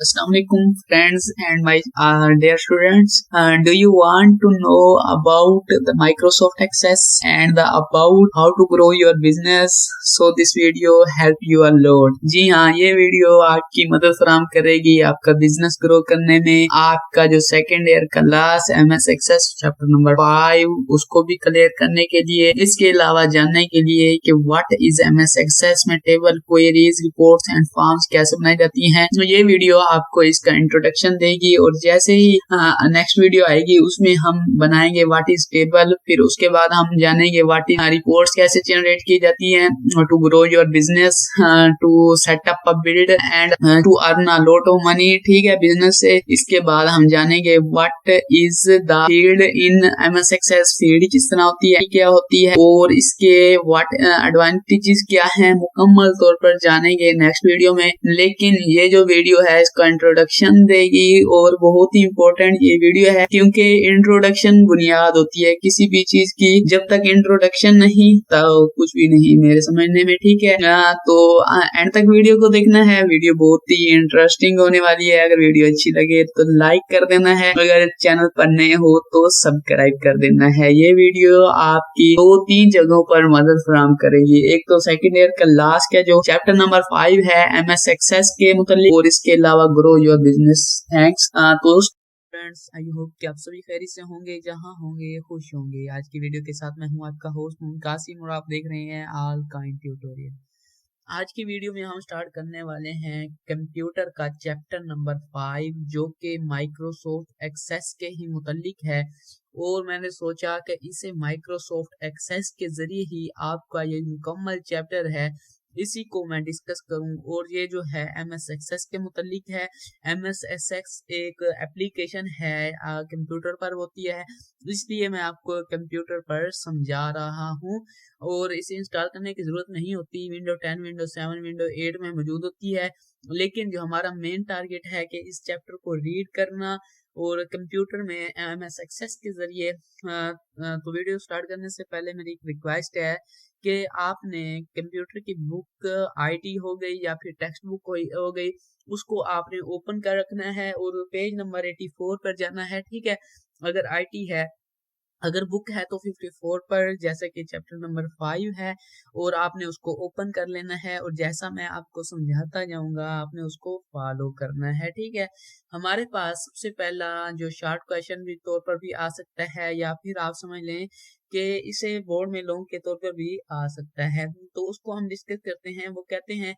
Assalamu alaikum friends and my dear students. Do you want to know about the Microsoft Access and about how to grow your business? So this video help you a lot. जी हाँ, ये video आपकी मदद फराहम करेगी आपका business grow करने में। आपका जो सेकेंड ईयर का last MS Access chapter number 5 उसको भी क्लियर करने के लिए, इसके अलावा जानने के लिए कि व्हाट इज MS Access में table, queries, reports and forms कैसे बनाई जाती हैं। तो ये वीडियो आपको इसका इंट्रोडक्शन देगी और जैसे ही नेक्स्ट वीडियो आएगी उसमें हम बनाएंगे व्हाट इज टेबल, फिर उसके बाद हम जानेंगे व्हाट इज रिपोर्ट्स कैसे जनरेट की जाती हैं to grow your business, to set up a build and to earn a lot of money. ठीक है, बिजनेस से। इसके बाद हम जानेंगे what is the field in MS Access, field किस तरह होती है, क्या होती है और इसके व्हाट एडवांटेजेस क्या है, मुकम्मल तौर पर जानेंगे नेक्स्ट वीडियो में। लेकिन ये जो वीडियो है इसका इंट्रोडक्शन देगी और बहुत ही इम्पोर्टेंट ये वीडियो है, क्योंकि इंट्रोडक्शन बुनियाद होती है किसी भी चीज की। जब तक इंट्रोडक्शन नहीं तो कुछ भी नहीं मेरे समझने में। ठीक है, तो एंड तक वीडियो को देखना है। वीडियो बहुत ही इंटरेस्टिंग होने वाली है। अगर वीडियो अच्छी लगे तो लाइक कर देना है, अगर चैनल पर नए हो तो सब्सक्राइब कर देना है। ये वीडियो आपकी 2-3 जगहों पर मदद फराहम करेगी। एक तो सेकंड ईयर का लास्ट का जो चैप्टर नंबर 5 है MS Access के मुतालिक, और इसके अलावा ग्रो योर बिजनेस। थैंक्स। तो फ्रेंड्स, आई होप कि आप सभी खैरियत से होंगे, जहां होंगे खुश होंगे। आज की वीडियो के साथ मैं हूं आपका होस्ट कासिम और आप देख रहे हैं ऑल काइंड ट्यूटोरियल। आज की वीडियो में हम स्टार्ट करने वाले हैं कंप्यूटर का चैप्टर नंबर 5, जो कि माइक्रोसॉफ्ट एक्सेस के ही मुतालिक है। और मैंने सोचा कि इसे माइक्रोसॉफ्ट एक्सेस के जरिए ही आपका ये मुकम्मल चैप्टर है, इसी को मैं डिस्कस करूं। और ये जो है MS Access के मुतालिक है। MS Access एक एप्लीकेशन है, कंप्यूटर पर होती है, इसलिए मैं आपको कंप्यूटर पर समझा रहा हूं। और इसे इंस्टॉल करने की जरूरत नहीं होती, विंडो 10, विंडो 7, विंडो 8 में मौजूद होती है। लेकिन जो हमारा मेन टारगेट है कि इस चैप्टर को रीड करना और कंप्यूटर में MS Access के जरिए। तो वीडियो स्टार्ट करने से पहले मेरी एक रिक्वेस्ट है कि आपने कंप्यूटर की बुक IT हो गई या फिर टेक्स्ट बुक हो गई, उसको आपने ओपन कर रखना है और पेज नंबर 84 पर जाना है। ठीक है, अगर IT है, अगर बुक है तो 54 पर, जैसे कि चैप्टर नंबर 5 है, और आपने उसको ओपन कर लेना है और जैसा मैं आपको समझाता जाऊंगा आपने उसको फॉलो करना है। ठीक है, हमारे पास सबसे पहला जो शॉर्ट क्वेश्चन भी तौर पर भी आ सकता है, या फिर आप समझ लें कि इसे बोर्ड में लॉन्ग के तौर पर भी आ सकता है, तो उसको हम डिस्कस करते हैं। वो कहते हैं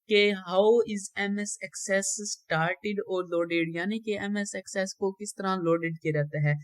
कि how is MS Access started और लोडेड, यानी कि MS Access को किस तरह लोडेड किया जाता है।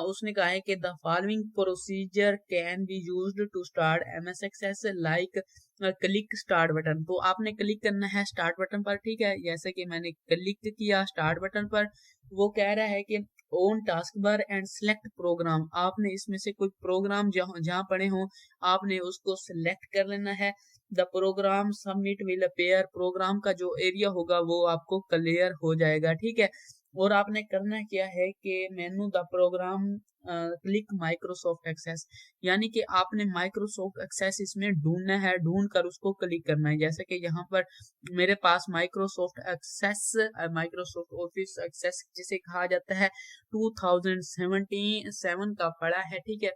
उसने कहा है कि the following procedure can be used to start MS Access, like click start button. तो आपने क्लिक करना है स्टार्ट बटन पर। ठीक है, जैसे कि मैंने क्लिक किया स्टार्ट बटन पर, वो कह रहा है कि on task bar and select program. आपने इसमें से कोई प्रोग्राम जहां पड़े हों आपने उसको सिलेक्ट कर लेना है। The program submit will appear, program का जो एरिया होगा वो आपको क्लियर हो जाएगा। ठीक है, और आपने करना क्या है कि menu the program click Microsoft Access, यानी कि आपने माइक्रोसॉफ्ट एक्सेस इसमें ढूंढना है, ढूंढ कर उसको क्लिक करना है। जैसे कि यहाँ पर मेरे पास Microsoft Access, Microsoft Office Access जिसे कहा जाता है 2077 का पड़ा है। ठीक है,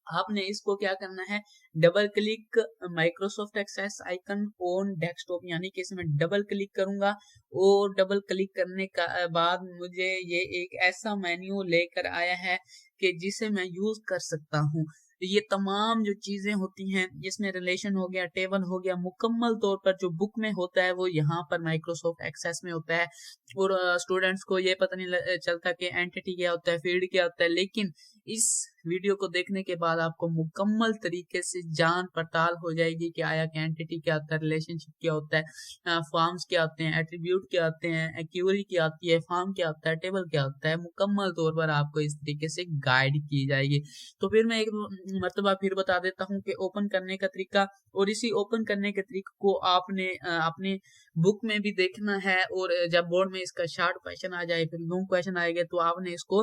आपने इसको क्या करना है, double click Microsoft Access icon on desktop, यानी कि इसमें डबल क्लिक करूंगा और डबल क्लिक करने का बाद मुझे ये एक ऐसा मेन्यू लेकर आया है कि जिसे मैं यूज कर सकता हूँ। ये तमाम जो चीजें होती हैं, जिसमें रिलेशन हो गया, टेबल हो गया, मुकम्मल तौर पर जो बुक में होता है वो यहाँ पर माइक्रोसॉफ्ट एक्सेस में होता है। और स्टूडेंट्स को ये पता नहीं चलता कि एंटिटी क्या होता है, फील्ड क्या होता है, लेकिन इस वीडियो को देखने के बाद आपको मुकम्मल तरीके से जान पड़ताल हो जाएगी कि आया एंटिटी क्या होता है, रिलेशनशिप क्या होता है, फॉर्म्स क्या होते हैं, एट्रीब्यूट क्या होते हैं, एक्यूरी क्या होती है, फॉर्म क्या होता है, टेबल क्या होता है। मुकम्मल तौर पर आपको इस तरीके से गाइड की जाएगी। तो फिर मैं एक मरतबा फिर बता देता हूँ कि ओपन करने का तरीका, और इसी ओपन करने के तरीके को आपने अपने बुक में भी देखना है। और जब बोर्ड में इसका शॉर्ट क्वेश्चन आ जाए, फिर लॉन्ग क्वेश्चन आएगा, तो आपने इसको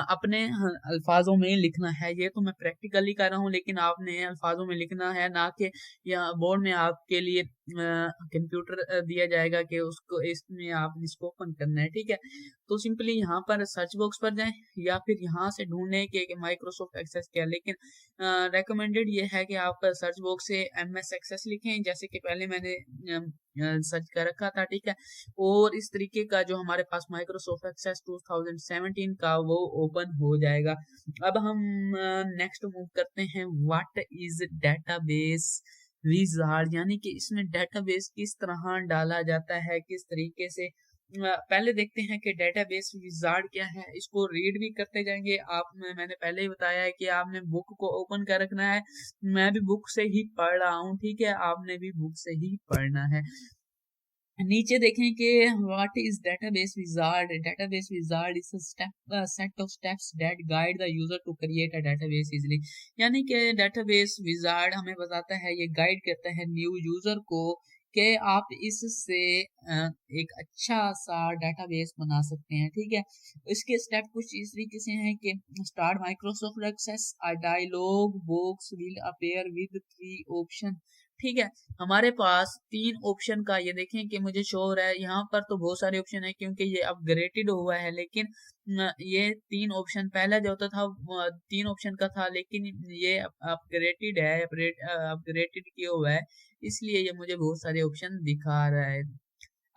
अपने अल्फाज अल्फाजों में लिखना है। ये तो मैं प्रैक्टिकली कर रहा हूँ, लेकिन आपने अल्फाजों में लिखना है, ना कि यहाँ बोर्ड में आपके लिए कंप्यूटर दिया जाएगा कि उसको इसमें आपने इसको ओपन करना है। ठीक है, तो सिंपली यहाँ पर सर्च बॉक्स पर जाएं या फिर यहाँ से ढूंढें कि माइक्रोसॉफ्ट एक्सेस क्या, लेकिन रेकमेंडेड ये है कि आप सर्च बॉक्स से MS एक्सेस लिखें, जैसे कि पहले मैंने सर्च कर रखा था। ठीक है, और इस तरीके का जो हमारे पास माइक्रोसॉफ्ट एक्सेस 2017 का वो ओपन हो जाएगा। अब हम नेक्स्ट मूव करते हैं, व्हाट इज डेटाबेस विजार्ड, यानी कि इसमें डेटाबेस किस तरह डाला जाता है, किस तरीके से। पहले देखते हैं कि डेटाबेस विजार्ड क्या है, इसको रीड भी करते जाएंगे। मैंने पहले ही बताया है कि आपने बुक को ओपन कर रखना है, मैं भी बुक से ही पढ़ रहा हूँ। ठीक है, आपने भी बुक से ही पढ़ना है। नीचे देखें कि what is database wizard. Database wizard is a set of steps that guide the user to create a database easily, यानी कि डेटाबेस विजार्ड हमें बताता है, ये गाइड करता है न्यू यूजर को कि आप इससे एक अच्छा सा डेटाबेस बना सकते हैं। ठीक है, इसके स्टेप कुछ इस तरीके से हैं कि start Microsoft Access, a dialog box will appear with 3 option. ठीक है, हमारे पास 3 ऑप्शन का ये देखें कि मुझे शो हो रहा है। यहाँ पर तो बहुत सारे ऑप्शन है क्योंकि ये अपग्रेडेड हुआ है, लेकिन ये 3 ऑप्शन पहला जो होता था 3 ऑप्शन का था, लेकिन ये अपग्रेडेड है, अपग्रेडेड किया हुआ है, इसलिए ये मुझे बहुत सारे ऑप्शन दिखा रहा है।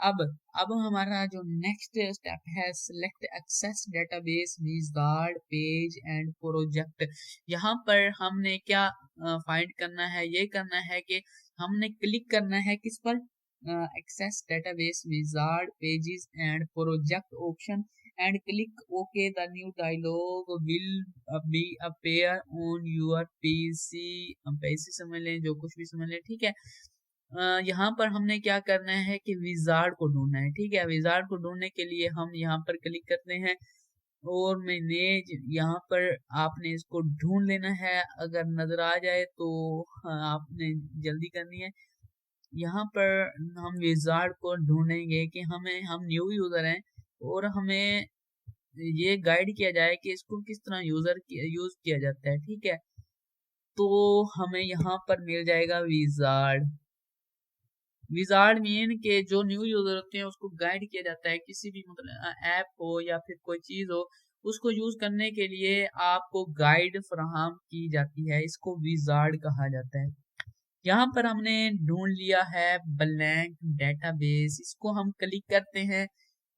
अब अब हमारा जो नेक्स्ट स्टेप है, select Access database wizard page and project. यहाँ पर हमने क्या फाइंड करना है, ये करना है कि हमने क्लिक करना है किस पर, Access database wizard pages and project option and click okay. The new dialog will be appear on your PC समझ लें, जो कुछ भी समझ लें। ठीक है, यहाँ पर हमने क्या करना है कि विजार्ड को ढूंढना है। ठीक है, विजार्ड को ढूंढने के लिए हम यहाँ पर क्लिक करते हैं और मैनेज, यहाँ पर आपने इसको ढूंढ लेना है। अगर नजर आ जाए तो आपने जल्दी करनी है। यहाँ पर हम विजार्ड को ढूंढेंगे कि हम न्यू यूजर हैं और हमें ये गाइड किया जाए कि इसको किस तरह यूज किया जाता है। ठीक है, तो हमें यहाँ पर मिल जाएगा विजार्ड। विजार्ड मीन के जो न्यू यूजर होते हैं उसको गाइड किया जाता है, किसी भी मतलब ऐप हो या फिर कोई चीज हो, उसको यूज करने के लिए आपको गाइड फराहम की जाती है, इसको विजार्ड कहा जाता है। यहाँ पर हमने ढूंढ लिया है ब्लैंक डेटाबेस, इसको हम क्लिक करते हैं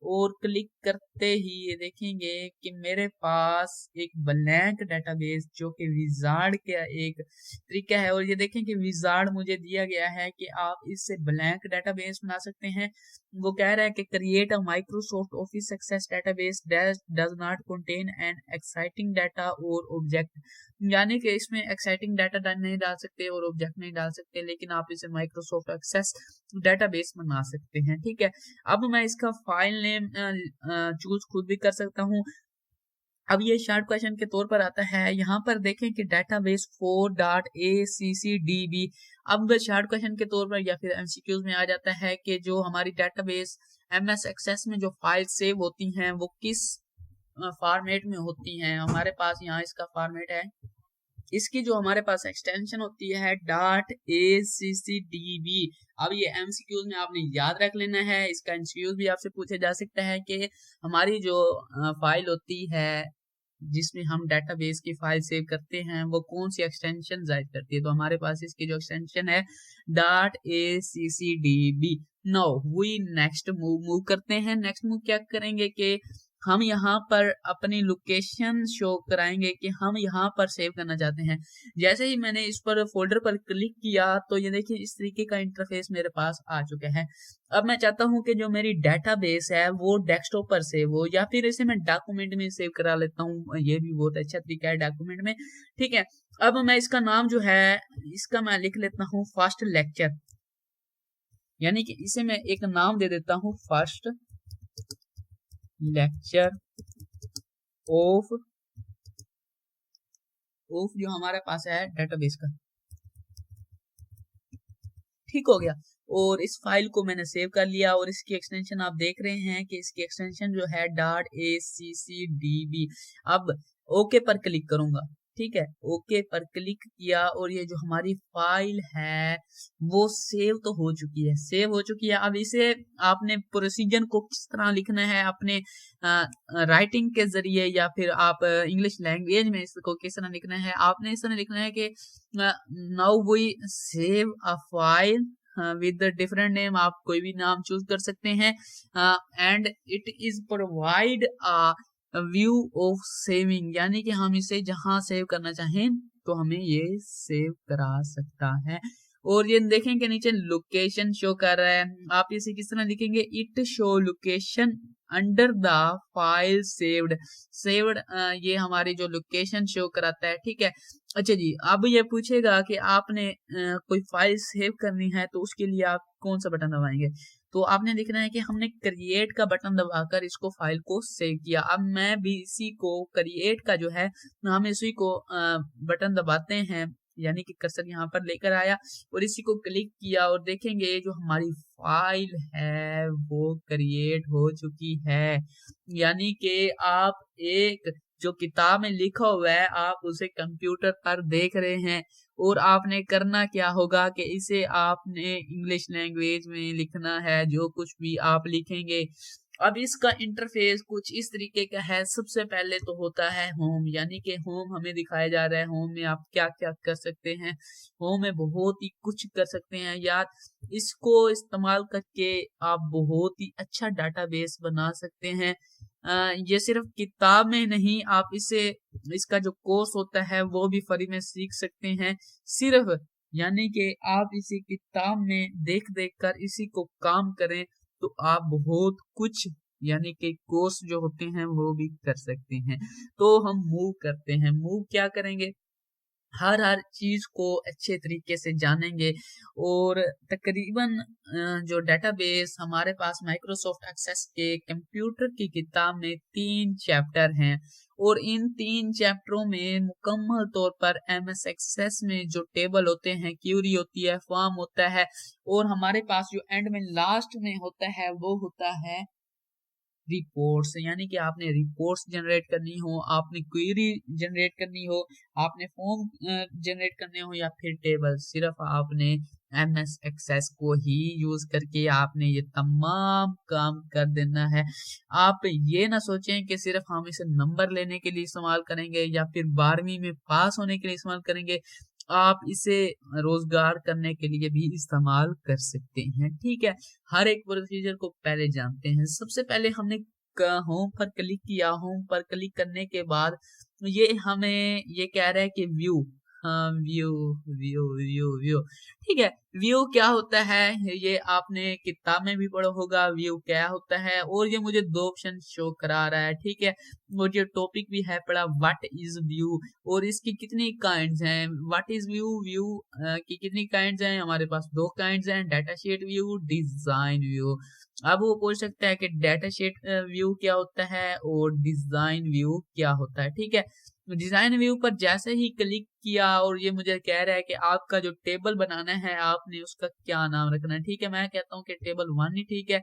और क्लिक करते ही ये देखेंगे कि मेरे पास एक ब्लैंक डेटाबेस जो कि विजार्ड का एक तरीका है। और ये देखें कि विजार्ड मुझे दिया गया है कि आप इससे ब्लैंक डेटाबेस बना सकते हैं। वो कह रहा है कि create a Microsoft Office Access database that does not contain an exciting data और ऑब्जेक्ट, यानी कि इसमें एक्साइटिंग डाटा नहीं डाल सकते और ऑब्जेक्ट नहीं डाल सकते, लेकिन आप इसे माइक्रोसॉफ्ट एक्सेस डेटाबेस बना सकते हैं। ठीक है, अब मैं इसका फाइल नेम चूज खुद भी कर सकता हूँ। अब ये शॉर्ट क्वेश्चन के तौर पर आता है, यहाँ पर देखें कि डेटाबेस 4.accdb। अब शॉर्ट क्वेश्चन के तौर पर या फिर MCQs में आ जाता है कि जो हमारी डेटाबेस MS एक्सेस में जो फाइल सेव होती हैं वो किस फॉर्मेट में होती हैं। हमारे पास यहाँ इसका फॉर्मेट है, इसकी जो हमारे पास एक्सटेंशन होती है .accdb। अब ये MCQs में आपने याद रख लेना है, इसका MCQs भी आपसे पूछा जा सकता है कि हमारी जो फाइल होती है जिसमें हम डेटाबेस की फाइल सेव करते हैं वो कौन सी एक्सटेंशन जाहिर करती है, तो हमारे पास इसकी जो एक्सटेंशन है .accdb। Now we next move करते हैं। नेक्स्ट मूव क्या करेंगे कि हम यहाँ पर अपनी लोकेशन शो कराएंगे कि हम यहाँ पर सेव करना चाहते हैं। जैसे ही मैंने इस पर फोल्डर पर क्लिक किया तो ये देखिए इस तरीके का इंटरफेस मेरे पास आ चुका है। अब मैं चाहता हूँ कि जो मेरी डेटाबेस है वो डेस्कटॉप पर सेव हो, या फिर इसे मैं डॉक्यूमेंट में सेव करा लेता हूँ, ये भी बहुत अच्छा तरीका है डॉक्यूमेंट में। ठीक है, अब मैं इसका नाम जो है इसका मैं लिख लेता हूँ फर्स्ट लेक्चर, यानी कि इसे मैं एक नाम दे देता हूँ फर्स्ट लेक्चर ऑफ जो हमारे पास है डेटाबेस का। ठीक हो गया, और इस फाइल को मैंने सेव कर लिया और इसकी एक्सटेंशन आप देख रहे हैं कि इसकी एक्सटेंशन जो है .accdb। अब ओके पर क्लिक करूंगा, ठीक है। ओके पर क्लिक किया और ये जो हमारी फाइल है वो सेव तो हो चुकी है, सेव हो चुकी है। अब इसे आपने प्रोसीजर को किस तरह लिखना है, अपने राइटिंग के जरिए या फिर आप इंग्लिश लैंग्वेज में इसको किस तरह लिखना है, आपने इस तरह लिखना है कि now we save a file with different name, आप कोई भी नाम चूज कर सकते हैं, and it is provide a view of saving, यानी कि हम इसे जहां सेव करना चाहें तो हमें ये सेव करा सकता है। और ये देखें कि नीचे लोकेशन शो कर रहा है, आप इसे किस तरह लिखेंगे, it show location under the file saved, saved ये हमारी जो लोकेशन शो कराता है, ठीक है। अच्छा जी, अब ये पूछेगा कि आपने कोई फाइल सेव करनी है तो उसके लिए आप कौन सा बटन दबाएंगे, तो आपने देखना है कि हमने क्रिएट का बटन दबाकर इसको फाइल को सेव किया। अब मैं भी इसी को क्रिएट का जो है हम इसी को बटन दबाते हैं, यानी कि कर्सर यहाँ पर लेकर आया और इसी को क्लिक किया और देखेंगे जो हमारी फाइल है वो क्रिएट हो चुकी है। यानी कि आप एक जो किताब में लिखा हुआ है आप उसे कंप्यूटर पर देख रहे हैं, और आपने करना क्या होगा कि इसे आपने इंग्लिश लैंग्वेज में लिखना है, जो कुछ भी आप लिखेंगे। अब इसका इंटरफेस कुछ इस तरीके का है। सबसे पहले तो होता है होम, यानी कि होम हमें दिखाया जा रहा है, होम में आप क्या क्या कर सकते हैं, होम में बहुत ही कुछ कर सकते हैं यार। इसको इस्तेमाल करके आप बहुत ही अच्छा डाटाबेस बना सकते हैं। ये सिर्फ किताब में नहीं, आप इसे इसका जो कोर्स होता है वो भी फ्री में सीख सकते हैं सिर्फ, यानी कि आप इसी किताब में देख देख कर इसी को काम करें तो आप बहुत कुछ, यानी कि कोर्स जो होते हैं वो भी कर सकते हैं। तो हम मूव करते हैं, मूव क्या करेंगे, हर चीज को अच्छे तरीके से जानेंगे। और तकरीबन जो डेटाबेस हमारे पास माइक्रोसॉफ्ट एक्सेस के कंप्यूटर की किताब में 3 चैप्टर हैं, और इन 3 चैप्टरों में मुकम्मल तौर पर एमएस एक्सेस में जो टेबल होते हैं, क्यूरी होती है, फॉर्म होता है, और हमारे पास जो एंड में लास्ट में होता है वो होता है रिपोर्ट्स, यानी कि आपने रिपोर्ट्स जनरेट करनी हो, आपने क्वेरी जनरेट करनी हो, आपने फॉर्म जनरेट करने हो या फिर टेबल, सिर्फ आपने एमएस एक्सेस को ही यूज करके आपने ये तमाम काम कर देना है। आप ये ना सोचें कि सिर्फ हम इसे नंबर लेने के लिए इस्तेमाल करेंगे या फिर 12वीं में पास होने के लिए इस्तेमाल करेंगे, आप इसे रोजगार करने के लिए भी इस्तेमाल कर सकते हैं, ठीक है। हर एक प्रोसीजर को पहले जानते हैं। सबसे पहले हमने होम पर क्लिक किया, होम पर क्लिक करने के बाद ये हमें ये कह रहा है कि व्यू, हाँ व्यू व्यू व्यू व्यू, ठीक है। व्यू क्या होता है ये आपने किताब में भी पढ़ा होगा, व्यू क्या होता है, और ये मुझे 2 ऑप्शन शो करा रहा है, ठीक है। और ये टॉपिक भी है पढ़ा, व्हाट इज व्यू, और इसकी कितनी काइंड्स हैं, व्हाट इज व्यू, व्यू की कितनी काइंड्स हैं, हमारे पास 2 काइंड्स हैं, data sheet view, design view. अब वो पूछ सकता है कि डाटा शीट व्यू क्या होता है और डिजाइन व्यू क्या होता है, ठीक है। डिजाइन व्यू पर जैसे ही क्लिक किया और ये मुझे कह रहा है कि आपका जो टेबल बनाना है आपने उसका क्या नाम रखना है, ठीक है। मैं कहता हूँ कि टेबल 1 ही ठीक है,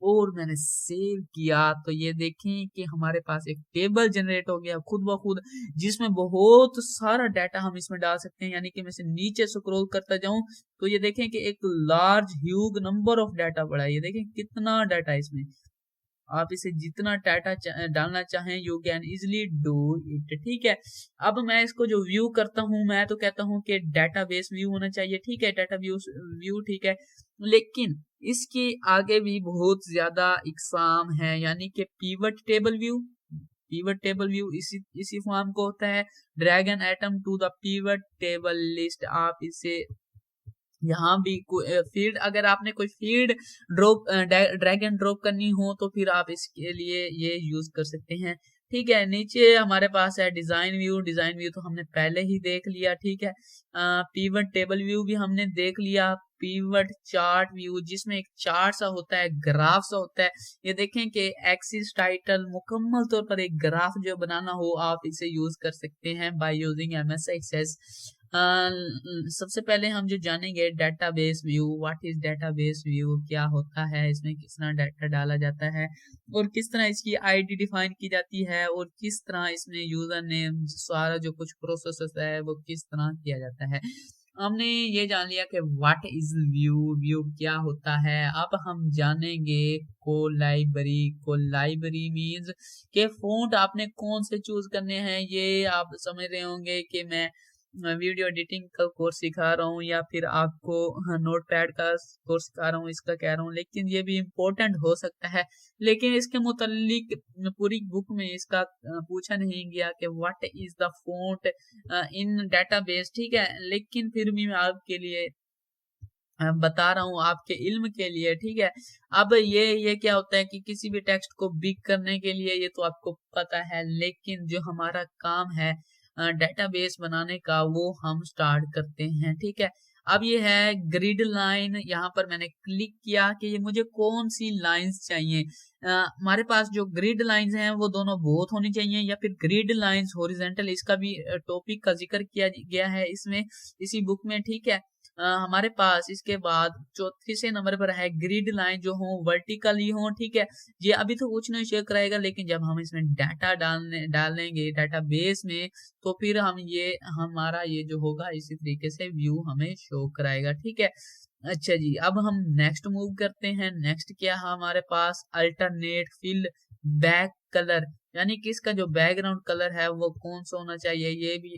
और मैंने सेव किया तो ये देखें कि हमारे पास एक टेबल जनरेट हो गया खुद ब खुद, जिसमें बहुत सारा डाटा हम इसमें डाल सकते हैं। यानी कि मैं इसे नीचे स्क्रॉल करता जाऊं तो ये देखें कि एक large huge number of data पड़ा है, ये देखें कितना डाटा है इसमें। आप इसे जितना डाटा डालना चाहें you can easily do it, ठीक है। अब मैं इसको जो व्यू करता हूं, मैं तो कहता हूं कि डाटाबेस व्यू होना चाहिए, ठीक है, डाटा व्यू व्यू ठीक है। लेकिन इसके आगे भी बहुत ज्यादा इकसाम है, यानी कि pivot table view, pivot table view इसी फॉर्म को होता है, drag an item to the pivot table list. आप इसे यहाँ भी फील्ड, अगर आपने कोई field drop drag and drop करनी हो तो फिर आप इसके लिए ये यूज कर सकते हैं, ठीक है। नीचे हमारे पास है डिजाइन व्यू, डिजाइन व्यू तो हमने पहले ही देख लिया, ठीक है। पीवट टेबल व्यू भी हमने देख लिया। पीवट चार्ट व्यू जिसमें एक चार्ट सा होता है, ग्राफ सा होता है, ये देखें कि एक्सिस टाइटल, मुकम्मल तौर पर एक ग्राफ जो बनाना हो आप इसे यूज कर सकते हैं बाय यूजिंग एमएस एक्सेस। सबसे पहले हम जो जानेंगे database view. What is database view, क्या होता है, इसमें किस तरह डाटा डाला जाता है और किस तरह इसकी आईडी डिफाइन की जाती है और किस तरह इसमें यूजर नेम सारा जो कुछ प्रोसेस है वो किस तरह किया जाता है। हमने ये जान लिया कि व्हाट इज व्यू, व्यू क्या होता है। अब हम जानेंगे को लाइब्रेरी मीन्स के फ़ॉन्ट आपने कौन से चूज करने हैं। ये आप समझ रहे होंगे कि मैं वीडियो एडिटिंग का कोर्स सिखा रहा हूँ या फिर आपको नोटपैड का कोर्स सिखा रहा हूँ, इसका कह रहा हूँ, लेकिन ये भी इम्पोर्टेंट हो सकता है। लेकिन इसके मुतालिक पूरी बुक में इसका पूछा नहीं गया कि what is the font in database, ठीक है। लेकिन फिर भी मैं आपके लिए बता रहा हूँ, आपके इल्म के लिए, ठीक है। अब ये क्या होता है कि किसी भी टेक्स्ट को बिग करने के लिए ये तो आपको पता है, लेकिन जो हमारा काम है डेटाबेस बनाने का वो हम स्टार्ट करते हैं, ठीक है। अब ये है ग्रिड लाइन, यहाँ पर मैंने क्लिक किया कि ये मुझे कौन सी लाइंस चाहिए। हमारे पास जो ग्रिड लाइंस हैं वो दोनों बोथ होनी चाहिए या फिर ग्रिड लाइंस हॉरिजॉन्टल, इसका भी टॉपिक का जिक्र किया गया है इसमें इसी बुक में, ठीक है। हमारे पास इसके बाद चौथे नंबर पर है ग्रिड लाइन जो हो वर्टिकली हो, ठीक है। ये अभी तो कुछ नहीं शो कराएगा, लेकिन जब हम इसमें डाटा डालेंगे डाटाबेस में तो फिर हम ये हमारा ये जो होगा इसी तरीके से व्यू हमें शो कराएगा, ठीक है। अच्छा जी, अब हम नेक्स्ट मूव करते हैं। नेक्स्ट क्या है हमारे पास, अल्टरनेट फिल बैक कलर, यानी कि इसका जो बैकग्राउंड कलर है वो कौन सा होना चाहिए, ये भी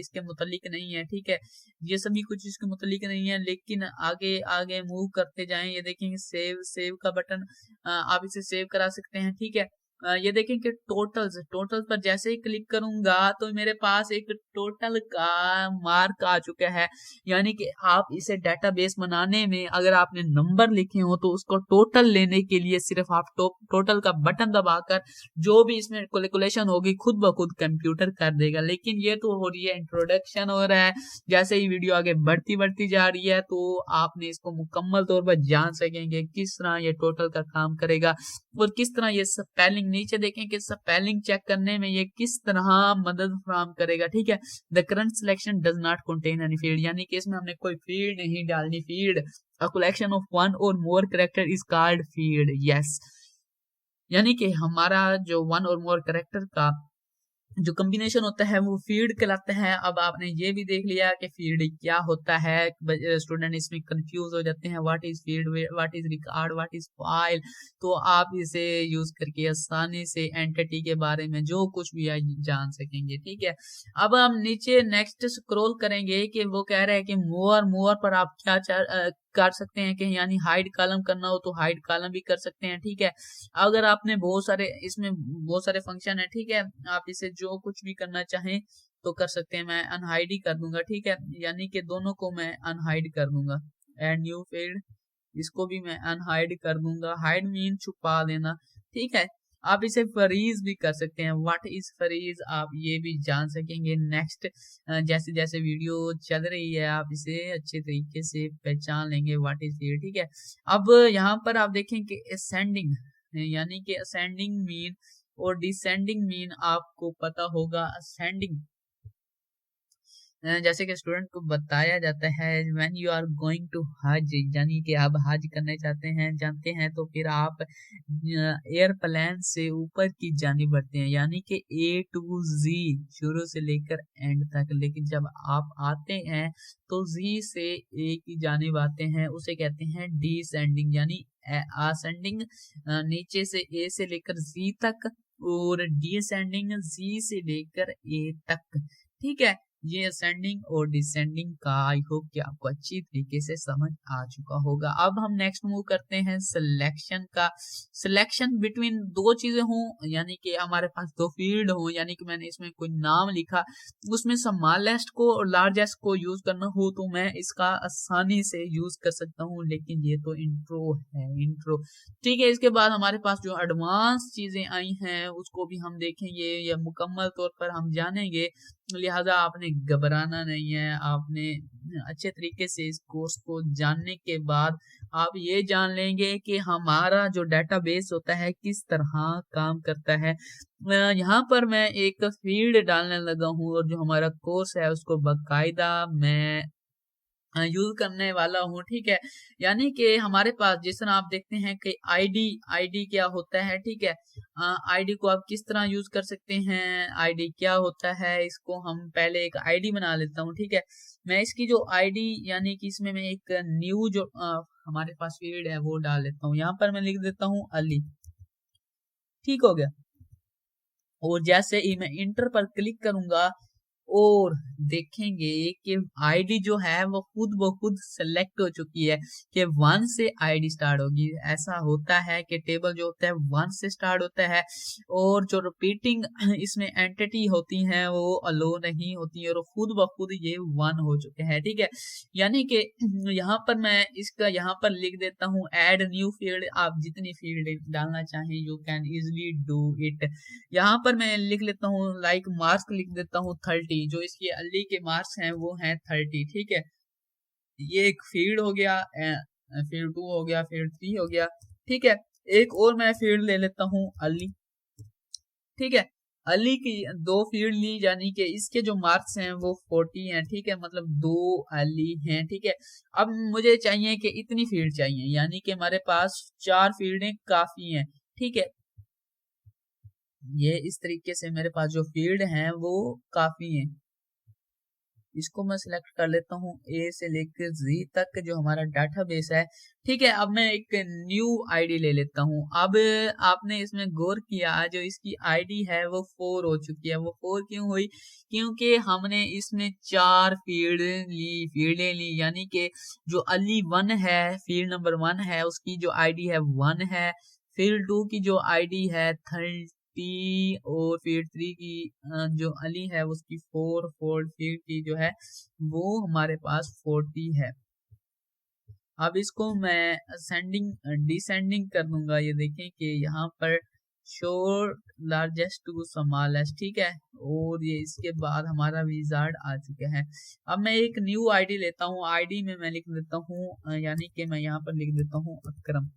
इसके मुतालिक नहीं है, ठीक है। ये सभी कुछ इसके मुतालिक नहीं है, लेकिन आगे आगे मूव करते जाएं। ये देखेंगे सेव, सेव का बटन, आप इसे सेव करा सकते हैं, ठीक है। ये देखें कि टोटल्स पर जैसे ही क्लिक करूंगा तो मेरे पास एक टोटल का मार्क आ चुका है, यानी कि आप इसे डेटाबेस बनाने में अगर आपने नंबर लिखे हो तो उसको टोटल लेने के लिए सिर्फ आप टोटल का बटन दबाकर जो भी इसमें कैलकुलेशन होगी खुद ब खुद कंप्यूटर कर देगा। लेकिन ये तो हो रही है इंट्रोडक्शन हो रहा है, जैसे ही वीडियो आगे बढ़ती जा रही है तो आपने इसको मुकम्मल तौर पर जान सकेंगे किस तरह ये टोटल का काम करेगा और किस तरह ये स्पेलिंग, नीचे देखें कि स्पेलिंग चेक करने में ये किस तरह मदद फराहम करेगा, ठीक है। The current selection does not contain any field, यानी कि इसमें हमने कोई फील्ड नहीं डालनी। Field a collection of one or more character is called field, yes, यानी कि हमारा जो वन और मोर कैरेक्टर का जो कॉम्बिनेशन होता है वो फील्ड कहलाता है। अब आपने ये भी देख लिया कि फील्ड क्या होता है। स्टूडेंट इसमें कंफ्यूज हो जाते हैं, what is field, what is record, what is file. तो आप इसे यूज करके आसानी से एंटिटी के बारे में जो कुछ भी है जान सकेंगे, ठीक है। अब हम नीचे नेक्स्ट स्क्रॉल करेंगे कि वो कह रहे हैं कि मोर पर आप क्या कर सकते हैं कि यानी हाइड कॉलम करना हो तो हाइड कॉलम भी कर सकते हैं, ठीक है। अगर आपने बहुत सारे इसमें बहुत सारे फंक्शन है, ठीक है, आप इसे जो कुछ भी करना चाहें तो कर सकते हैं। मैं अनहाइड ही कर दूंगा, ठीक है, यानी कि दोनों को मैं अनहाइड कर दूंगा। एंड न्यू फील्ड, इसको भी मैं अनहाइड कर दूंगा। हाइड मीन छुपा देना, ठीक है। आप इसे फ्रीज भी कर सकते हैं। व्हाट इज फ्रीज, आप ये भी जान सकेंगे नेक्स्ट जैसे जैसे वीडियो चल रही है, आप इसे अच्छे तरीके से पहचान लेंगे व्हाट इज ये, ठीक है। अब यहाँ पर आप देखें कि असेंडिंग, यानी कि असेंडिंग मीन और डिसेंडिंग मीन आपको पता होगा। असेंडिंग जैसे कि स्टूडेंट को बताया जाता है when you are going to हज, यानी कि आप हज करने चाहते हैं जानते हैं तो फिर आप एयरप्लेन से ऊपर की जानिब बढ़ते हैं, यानी कि A to Z शुरू से लेकर एंड तक। लेकिन जब आप आते हैं तो Z से A की जानिब आते हैं, उसे कहते हैं डिसेंडिंग, यानी असेंडिंग नीचे से A से लेकर Z तक और डिसेंडिंग Z से लेकर A तक, ठीक है। ये असेंडिंग और डिसेंडिंग का आई होप कि आपको अच्छी तरीके से समझ आ चुका होगा। अब हम नेक्स्ट मूव करते हैं सिलेक्शन का। सिलेक्शन बिटवीन दो चीजें हों, यानी कि हमारे पास दो फील्ड हो, यानी कि मैंने इसमें कोई नाम लिखा, उसमें स्मॉलेस्ट को और लार्जेस्ट को यूज करना हो तो मैं इसका आसानी से यूज कर सकता हूँ। लेकिन ये तो इंट्रो है, इंट्रो, ठीक है। इसके बाद हमारे पास जो एडवांस चीजें आई हैं उसको भी हम देखेंगे या मुकम्मल तौर पर हम जानेंगे लिहाजा आपने घबराना नहीं है। आपने अच्छे तरीके से इस कोर्स को जानने के बाद आप ये जान लेंगे कि हमारा जो डेटाबेस होता है किस तरह काम करता है। यहाँ पर मैं एक फील्ड डालने लगा हूँ और जो हमारा कोर्स है उसको बाकायदा मैं यूज करने वाला हूँ, ठीक है। यानी कि हमारे पास जिस तरह आप देखते हैं कि आईडी आईडी क्या होता है, ठीक है। आईडी को आप किस तरह यूज कर सकते हैं, आईडी क्या होता है, इसको हम पहले एक आईडी बना लेता हूँ, ठीक है। मैं इसकी जो आईडी यानी कि इसमें मैं एक न्यू जो हमारे पास फील्ड है वो डाल लेता हूँ। यहाँ पर मैं लिख देता हूँ अली, ठीक हो गया। और जैसे ही मैं इंटर पर क्लिक करूंगा और देखेंगे कि आईडी जो है वो खुद ब खुद सेलेक्ट हो चुकी है कि 1 से आईडी स्टार्ट होगी। ऐसा होता है कि टेबल जो होता है 1 से स्टार्ट होता है और जो रिपीटिंग इसमें एंटिटी होती हैं वो अलो नहीं होती है और खुद ब खुद ये 1 हो चुके हैं, ठीक है। यानी कि यहाँ पर मैं इसका यहाँ पर लिख देता हूँ ऐड न्यू फील्ड। आप जितनी फील्ड डालना चाहें you can easily do it. यहाँ पर मैं लिख लेता हूँ लाइक मार्क्स लिख देता हूँ 30। जो इसके अली के मार्क्स हैं वो हैं 30, ठीक है। ये एक फील्ड हो गया, फील्ड 2 हो गया, फील्ड 3 हो गया, ठीक है। एक और मैं फील्ड ले लेता हूँ अली, ठीक है। अली की 2 फील्ड ली यानी कि इसके जो मार्क्स हैं वो 40 हैं, ठीक है। मतलब 2 अली हैं, ठीक है। अब मुझे चाहिए कि इतनी फील्ड चाहिए यानी कि हमारे पास 4 फील्डें काफी हैं, ठीक है। ये इस तरीके से मेरे पास जो फील्ड हैं वो काफी हैं। इसको मैं सिलेक्ट कर लेता हूँ ए से लेकर जी तक जो हमारा डाटाबेस है, ठीक है। अब मैं एक न्यू आईडी ले लेता हूँ। अब आपने इसमें गौर किया जो इसकी आईडी है वो 4 हो चुकी है। वो 4 क्यों हुई? क्योंकि हमने इसमें 4 फील्डें ली यानी कि जो अली 1 है, फील्ड नंबर 1 है, उसकी जो आईडी है 1 है। फील्ड 2 की जो आईडी है 30 और फील्ड 3 की जो अली है उसकी 4 फील्ड की जो है वो हमारे पास 40 है। अब इसको मैं असेंडिंग डिसेंडिंग कर दूंगा। ये देखें कि यहाँ पर शो लार्जेस्ट टू स्मॉलेस्ट, ठीक है। और ये इसके बाद हमारा विजार्ड आ चुका है। अब मैं एक न्यू आईडी लेता हूँ। आईडी में मैं लिख देता हूँ यानी कि मैं यहाँ पर लिख देता हूँ अकरम।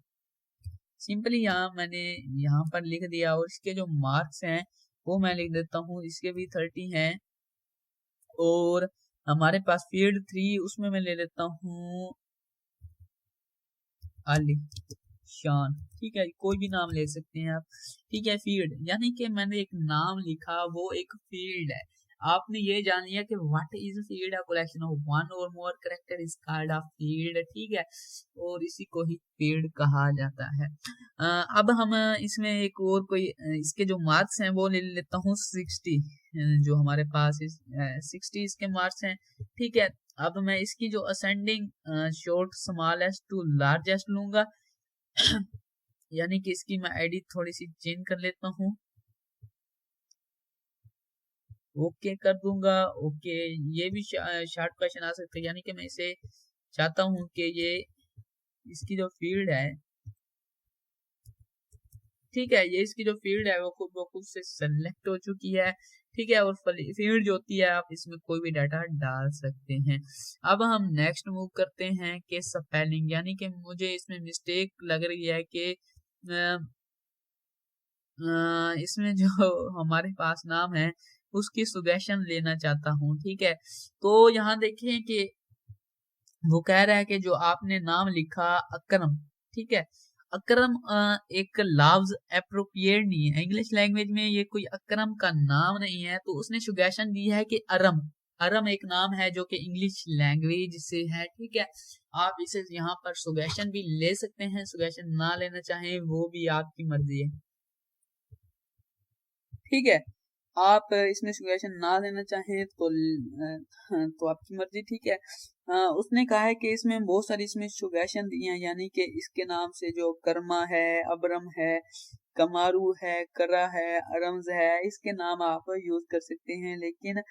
सिंपली यहाँ मैंने यहाँ पर लिख दिया और इसके जो मार्क्स हैं वो मैं लिख देता हूँ, इसके भी 30 हैं। और हमारे पास फील्ड 3 उसमें मैं ले लेता हूँ अली शान, ठीक है। कोई भी नाम ले सकते हैं आप, ठीक है। फील्ड यानी कि मैंने एक नाम लिखा वो एक फील्ड है। आपने ये जान लिया कि what is a field, a collection of one or more character is called a field, ठीक है। और इसी को ही फील्ड कहा जाता है। अब हम इसमें एक और कोई इसके जो मार्क्स हैं वो ले लेता हूँ 60। जो हमारे पास 60 इसके मार्क्स हैं, ठीक है। अब मैं इसकी जो ascending sort smallest to largest लूंगा यानी कि इसकी मैं आईडी थोड़ी सी चेंज कर लेता हूँ, ओके कर दूंगा। ओके, ये भी शॉर्ट क्वेश्चन आ सकता है यानी कि मैं इसे चाहता हूँ कि ये इसकी जो फील्ड है, ठीक है, ये इसकी जो फील्ड है वो खुद से सेलेक्ट हो चुकी है, ठीक है। और फील्ड जो होती है आप इसमें कोई भी डाटा डाल सकते हैं। अब हम नेक्स्ट मूव करते हैं कि स्पेलिंग यानी कि मुझे इसमें मिस्टेक लग रही है कि इसमें जो हमारे पास नाम है उसकी सुगेशन लेना चाहता हूँ, ठीक है। तो यहाँ देखें कि वो कह रहा है कि जो आपने नाम लिखा अकरम, ठीक है। अकरम एक लफ्ज अप्रोप्रिएट नहीं है इंग्लिश लैंग्वेज में, ये कोई अकरम का नाम नहीं है। तो उसने सुगेशन दी है कि अरम, अरम एक नाम है जो कि इंग्लिश लैंग्वेज से है, ठीक है। आप इसे यहाँ पर सुगेशन भी ले सकते हैं, सुगेशन ना लेना चाहें वो भी आपकी मर्जी है, ठीक है। आप इसमें सुगेशन ना लेना चाहें तो आपकी मर्जी, ठीक है। उसने कहा है कि इसमें बहुत सारी इसमें सुगेशन दी हैं यानी कि इसके नाम से जो कर्मा है, अबरम है, कमारू है, करा है, अरम्स है, इसके नाम आप यूज कर सकते हैं। लेकिन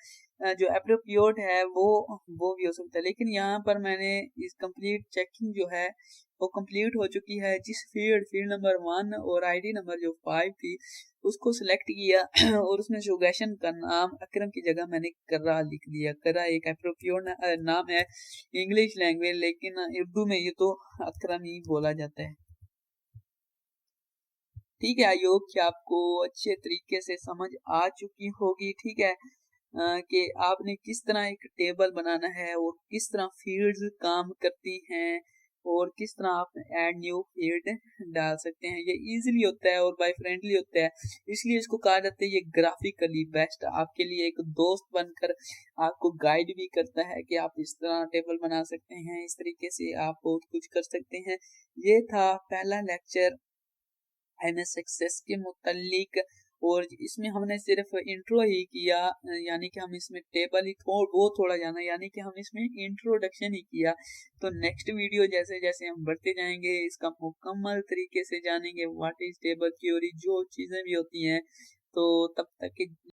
जो एप्रोप्रिएट है वो भी हो सकता है। लेकिन यहाँ पर मैंने इस कंप्लीट चेकिंग जो है वो कंप्लीट हो चुकी है। जिस फील्ड नंबर 1 और आईडी नंबर जो 5 थी उसको सिलेक्ट किया और उसमें सुगेशन का नाम अकरम की जगह मैंने कर्रा लिख दिया। कर्रा एक एप्रोप्रिएट नाम है इंग्लिश लैंग्वेज, लेकिन उर्दू में ये तो अकरम ही बोला जाता है। ठीक है, आई होप कि आपको अच्छे तरीके से समझ आ चुकी होगी। ठीक है, कि आपने किस तरह एक टेबल बनाना है और किस तरह फील्ड्स काम करती हैं और किस तरह आप ऐड न्यू फील्ड डाल सकते हैं। ये इजीली होता है और बाय फ्रेंडली होता है, इसलिए इसको कहा जाता है ये ग्राफिकली बेस्ट। आपके लिए एक दोस्त बनकर आपको गाइड भी करता है कि आप इस तरह टेबल बना सकते हैं, इस तरीके से आप बहुत कुछ कर सकते हैं। ये था पहला लेक्चर एमएस एक्सेस के मुतालिक, और इसमें हमने सिर्फ इंट्रो ही किया, यानी कि हम इसमें टेबल ही थोड़ा जाना, यानी कि हम इसमें इंट्रोडक्शन ही किया। तो नेक्स्ट वीडियो जैसे जैसे हम बढ़ते जाएंगे इसका मुकम्मल तरीके से जानेंगे व्हाट इज टेबल थ्योरी, जो चीजें भी होती हैं। तो तब तक